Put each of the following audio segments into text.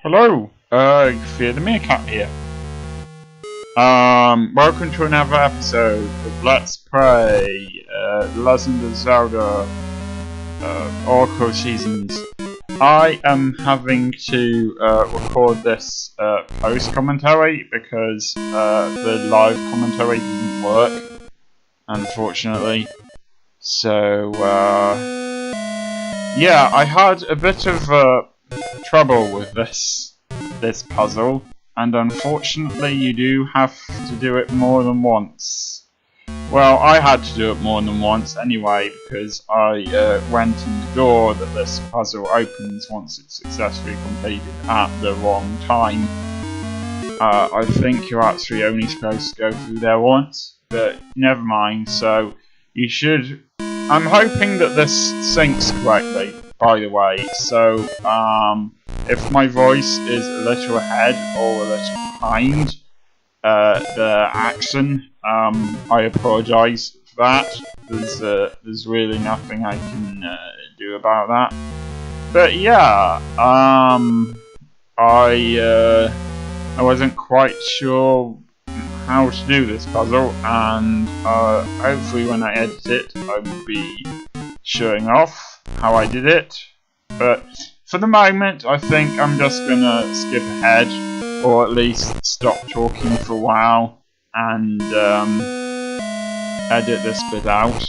Hello, Fear the Meerkat here. Welcome to another episode of Let's Play, Legend of Zelda, Oracle Seasons. I am having to, record this, post-commentary because, the live commentary didn't work, unfortunately. So, yeah, I had a bit of, trouble with this puzzle, and unfortunately you do have to do it more than once. Well, I had to do it more than once anyway, because I went in the door that this puzzle opens once it's successfully completed at the wrong time. I think you're actually only supposed to go through there once, but never mind. So you should. I'm hoping that this syncs correctly, by the way. So if my voice is a little ahead or a little behind the action, I apologise for that. There's really nothing I can do about that. But yeah, I wasn't quite sure how to do this puzzle, and hopefully when I edit it I will be showing off how I did it. But for the moment I think I'm just gonna skip ahead, or at least stop talking for a while and edit this bit out.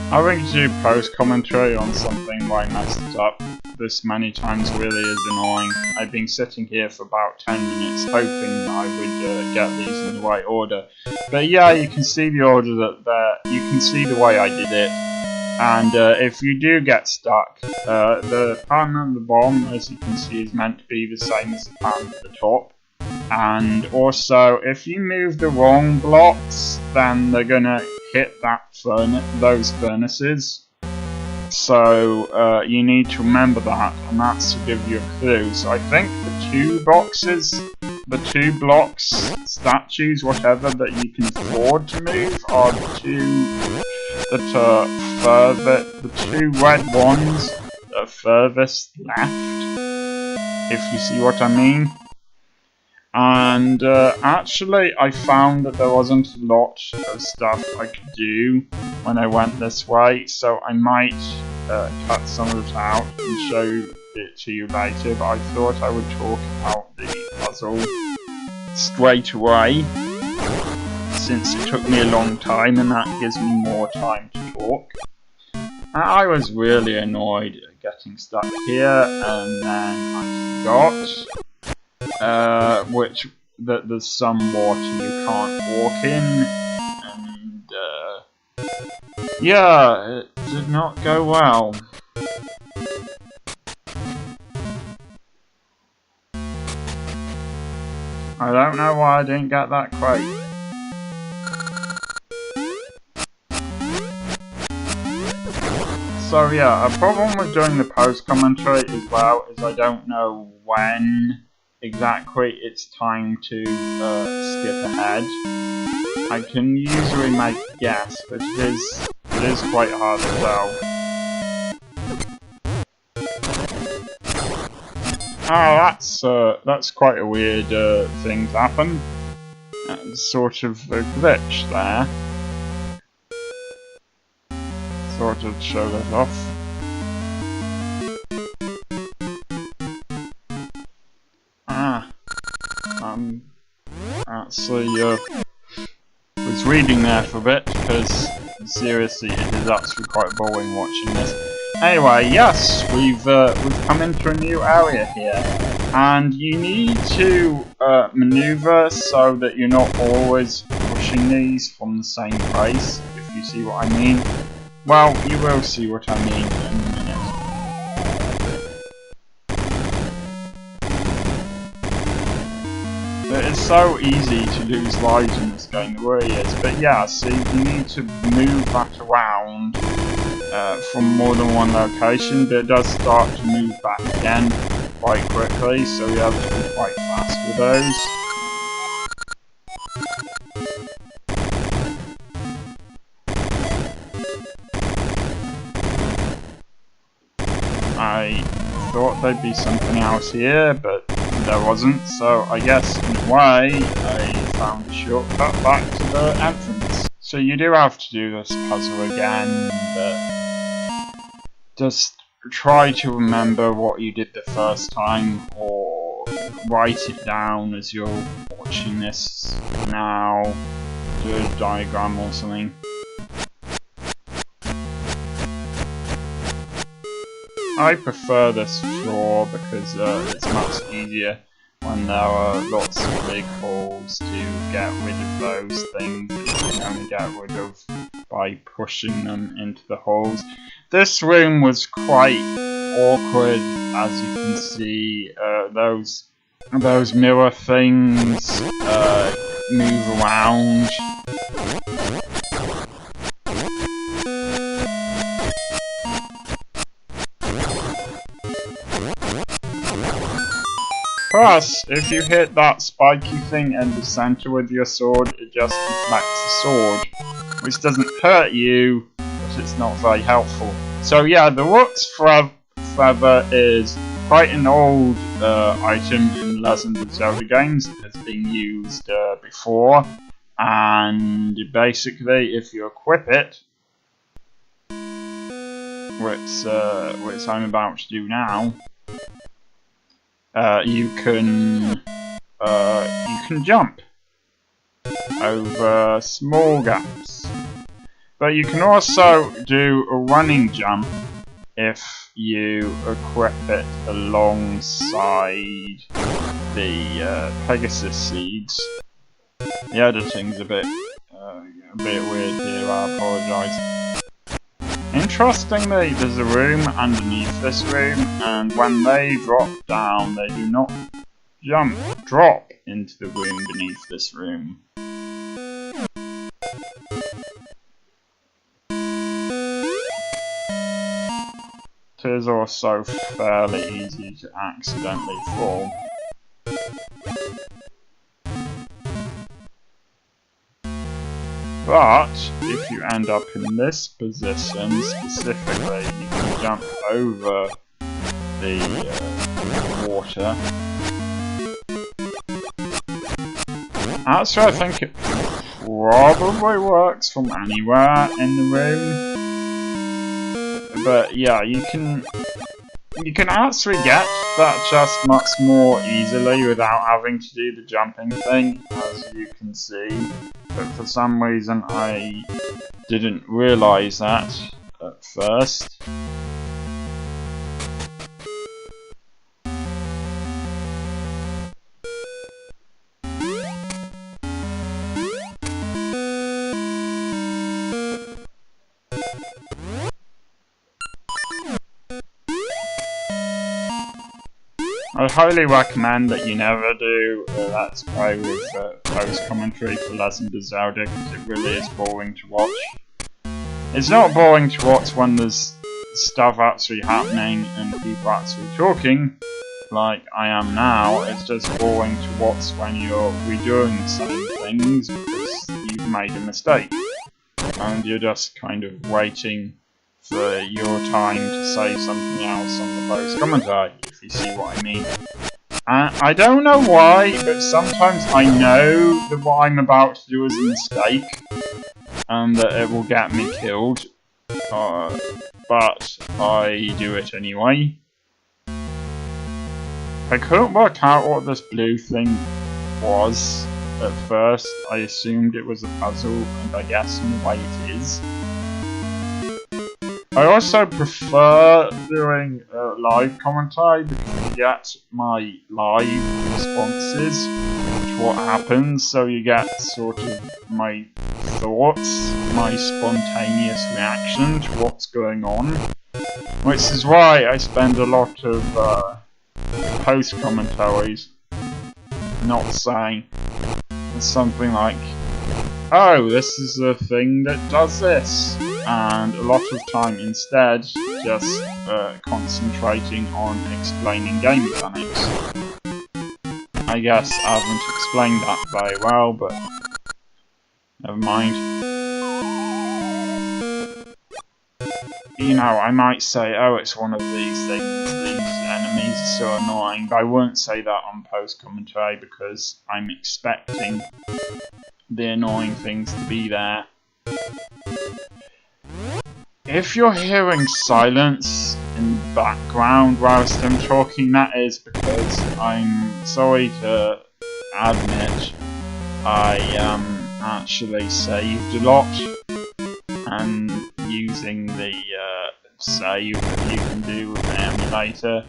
Having to do post-commentary on something where I messed it up this many times really is annoying. I've been sitting here for about 10 minutes hoping that I would get these in the right order. But yeah, you can see the order you can see the way I did it. And if you do get stuck, the pattern at the bottom, as you can see, is meant to be the same as the pattern at the top. And also, if you move the wrong blocks, then they're gonna hit those furnaces. So you need to remember that, and that's to give you a clue. So I think the two blocks, statues, whatever, that you can afford to move are the two that are the two red ones that are furthest left, if you see what I mean. And actually I found that there wasn't a lot of stuff I could do when I went this way, so I might cut some of it out and show it to you later, but I thought I would talk about the puzzle straight away, since it took me a long time and that gives me more time to talk. I was really annoyed at getting stuck here, and then I forgot that there's some water you can't walk in, and yeah, it did not go well. I don't know why I didn't get that crate. So yeah, a problem with doing the post commentary as well is I don't know when exactly it's time to skip ahead. I can usually make a guess, but it is quite hard to tell. Oh, that's quite a weird thing to happen. That's sort of a glitch there. Sort of show that off. Actually was reading there for a bit, because seriously it is actually quite boring watching this. Anyway, yes, we've come into a new area here, and you need to maneuver so that you're not always pushing these from the same place, if you see what I mean. Well, you will see what I mean in a minute. It's so easy to lose lives in this game, it really is. But yeah, see, you need to move that around from more than one location, but it does start to move back again. quite quickly, so you have to be quite fast with those. I thought there'd be something else here, but there wasn't, so I guess in a way I found a shortcut back to the entrance. So you do have to do this puzzle again, but just try to remember what you did the first time, or write it down as you're watching this now, do a diagram or something. I prefer this floor because it's much easier when there are lots of big holes to get rid of those things that you can only get rid of by pushing them into the holes. This room was quite awkward, as you can see. Those mirror things move around. Plus, if you hit that spiky thing in the center with your sword, it just deflects the sword, which doesn't hurt you, but it's not very helpful. So yeah, the Rook's Feather is quite an old item in Legend of Zelda games. It has been used before, and basically if you equip it, which I'm about to do now, you can jump over small gaps, but you can also do a running jump if you equip it alongside the Pegasus seeds. The editing's a bit weird here. I apologise. Interestingly, there's a room underneath this room, and when they drop down, they do not drop into the room beneath this room. It is also fairly easy to accidentally fall. But if you end up in this position specifically, you can jump over the water. Actually, I think it probably works from anywhere in the room. But yeah, you can actually get that chest much more easily without having to do the jumping thing, as you can see. But for some reason I didn't realise that at first. I highly recommend that you never do Let's Play with post-commentary for Legend of Zelda, because it really is boring to watch. It's not boring to watch when there's stuff actually happening and people actually talking, like I am now. It's just boring to watch when you're redoing the same things because you've made a mistake. And you're just kind of waiting for your time to say something else on the post-commentary, if you see what I mean. I don't know why, but sometimes I know that what I'm about to do is a mistake, and that it will get me killed, but I do it anyway. I couldn't work out what this blue thing was at first. I assumed it was a puzzle, and I guess in a way it is. I also prefer doing live commentary because you get my live responses to what happens, so you get sort of my thoughts, my spontaneous reaction to what's going on, which is why I spend a lot of post commentaries not saying something like, oh, this is a thing that does this. and a lot of time instead just concentrating on explaining game mechanics. I guess I haven't explained that very well, but never mind. You know, I might say, oh, it's one of these things, these enemies are so annoying, but I won't say that on post-commentary because I'm expecting the annoying things to be there. If you're hearing silence in the background whilst I'm talking, that is because I'm sorry to admit I actually saved a lot, and using the save that you can do with an emulator,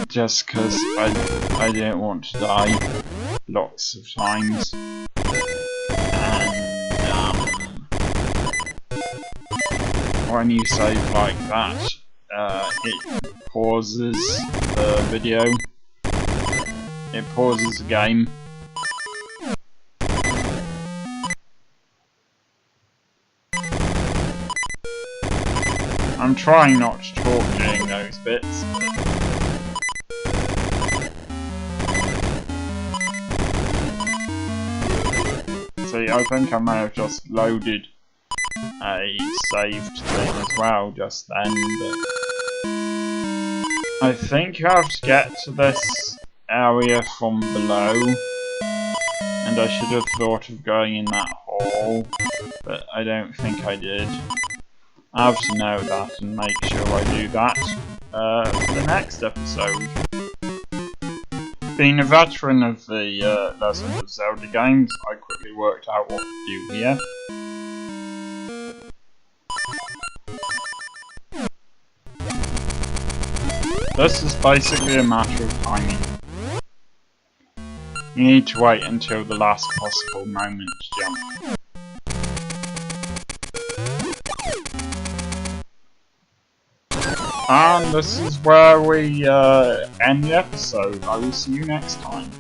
just because I don't want to die lots of times. When you save like that, it pauses the video. It pauses the game. I'm trying not to talk during those bits. See, I think I may have just loaded a saved thing as well just then, but I think you have to get to this area from below, and I should have thought of going in that hole, but I don't think I did. I have to know that and make sure I do that for the next episode. Being a veteran of the Legend of Zelda games, I quickly worked out what to do here. This is basically a matter of timing. You need to wait until the last possible moment to jump. And this is where we end the episode. I will see you next time.